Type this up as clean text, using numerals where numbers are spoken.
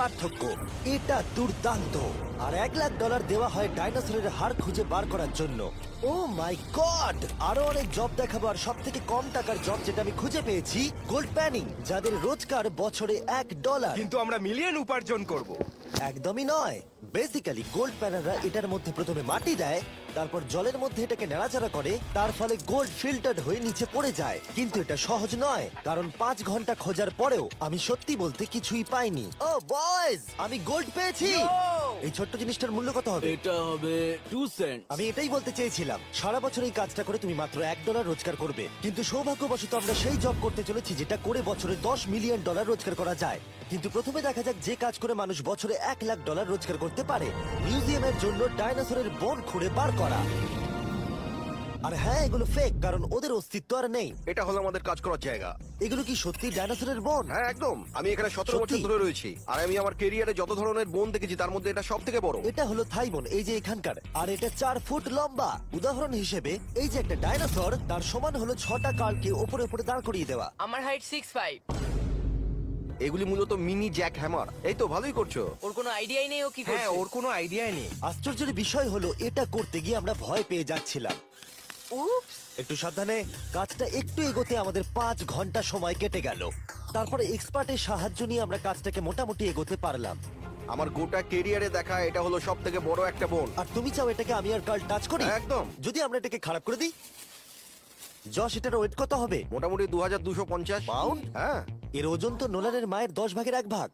পার্থক্য। এটা দুর্দান্ত। আর $1,00,000 দেওয়া হয় ডাইনোসরের হাড় খুঁজে বার করার জন্য। ও মাই গড! আরো অনেক জব দেখাবো, আর সব থেকে কম টাকার জব যেটা আমি খুঁজে পেয়েছি, গোল্ড প্যানিং, যাদের রোজগার বছরে $1। কিন্তু আমরা মিলিয়ন উপার্জন করব। একদমই নয়। বেসিক্যালি গোল্ড প্যানাররা এটার মধ্যে প্রথমে মাটি দেয়, তারপর জলের মধ্যে এটাকে নাড়াচাড়া করে, তার ফলে গোল্ড ফিল্টার্ড হয়ে নিচে পড়ে যায়। কিন্তু এটা সহজ নয়, কারণ 5 ঘন্টা খোঁজার পরেও আমি সত্যি বলতে কিছুই পাইনি। ও বয়েজ, আমি গোল্ড পেয়েছি। এই ছোট্ট জিনিসটার মূল্য কত হবে? এটা হবে 2 সেন্ট। আমি এটাই বলতে চেয়েছিলাম, সারা বছর এই কাজটা করে তুমি মাত্র $1 রোজগার করবে। কিন্তু সৌভাগ্যবশত আমরা সেই জব করতে চলেছি যেটা করে বছরে $10 মিলিয়ন রোজগার করা যায়। কিন্তু প্রথমে দেখা যাক যে কাজ করে মানুষ বছরে $1,00,000 রোজগার করতে পারে। মিউজিয়ামের জন্য ডাইনোসরের বোন খুঁড়ে বার করা। আর হ্যাঁ, এগুলো ফেক, কারণ ওদের অস্তিত্ব আর নেই। এটা হলো আমাদের কাজ করার জায়গা। এগুলো কি সত্যি ডাইনোসরের বোন? হ্যাঁ একদম, আমি এখানে 17 সত্যি? বছর ধরে রয়েছি, আর আমি আমার কেরিয়ারে যত ধরনের বোন দেখেছি তার মধ্যে এটা সব থেকে বড়। এটা হলো থাইবন, এই যে এখানকার, আর এটা 4 ফুট লম্বা। উদাহরণ হিসেবে এই যে একটা ডাইনোসর, তার সমান হলো 6টা কালকে ওপরে ওপরে দাঁড় করিয়ে দেওয়া। আমার হাইট 6'5". এগুলি মূলত মিনি জ্যাক হ্যামার। এই তো ভালোই করছো। ওর কোনো আইডিয়াই নেই ও কি হ্যাঁ, করছে। ওর কোনো আইডিয়া নেই। আশ্চর্যের বিষয় হলো এটা করতে গিয়ে আমরা ভয় পেয়ে যাচ্ছিলাম। উপস। একটু সাবধানে। কাজটা একটু এগোতে আমাদের 5 ঘন্টা সময় কেটে গেল। তারপরে এক্সপার্টের সাহায্য নিয়ে আমরা কাজটাকে মোটামুটি এগোতে পারলাম। আমার গোটা কেরিয়ারে দেখা এটা হলো সব থেকে বড় একটা বোন। আর তুমি চাও এটাকে আমি আর কাল টাচ করি? একদম। যদি আমরা এটাকে খারাপ করে দিই? যশ, এটার ওয়েট কত হবে? মোটামুটি 2250 পাউন্ড? হ্যাঁ। এর ওজন তো নোলানের মায়ের 10 ভাগের 1 ভাগ।